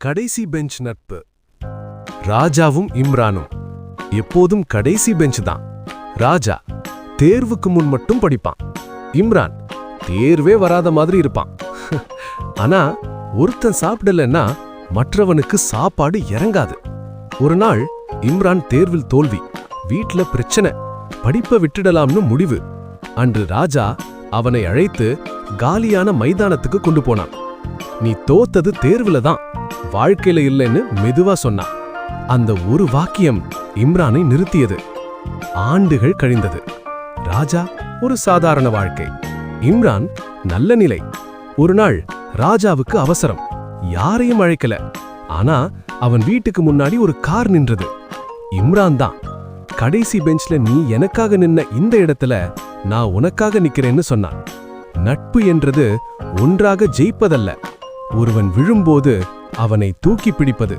கடைசி பெஞ்ச் நட்பு. ராஜாவும் இம்ரானும் எப்போதும் கடைசி பெஞ்ச் தான். ராஜா தேர்வுக்கு முன் மட்டும் படிப்பான். இம்ரான் தேர்வே வராத மாதிரி இருப்பான். ஆனா ஒருத்தன் சாப்பிடலன்னா மற்றவனுக்கு சாப்பாடு இறங்காது. ஒரு நாள் இம்ரான் தேர்வில் தோல்வி, வீட்ல பிரச்சனை, படிப்பை விட்டுடலாம்னு முடிவு. அன்று ராஜா அவனை அழைத்து காலியான மைதானத்துக்கு கொண்டு போனான். நீ தோத்தது தேர்வுல தான், வாழ்க்கையில இல்லைன்னு மெதுவா சொன்னான். அந்த ஒரு வாக்கியம் இம்ரானை நிறுத்தியது. ஆண்டுகள் கழிந்தது. ராஜா ஒரு சாதாரண வாழ்க்கை, இம்ரான் நல்ல நிலை. ஒரு நாள் ராஜாவுக்கு அவசரம், யாரையும் அழைக்கல. ஆனா அவன் வீட்டுக்கு முன்னாடி ஒரு கார் நின்றது. இம்ரான் தான். கடைசி பெஞ்ச்ல நீ எனக்காக நின்ன இந்த இடத்துல நான் உனக்காக நிக்கிறேன்னு சொன்னான். நட்பு என்றது ஒன்றாக ஜெயிப்பதல்ல, ஒருவன் விழும்போது அவனை தூக்கி பிடிப்பது.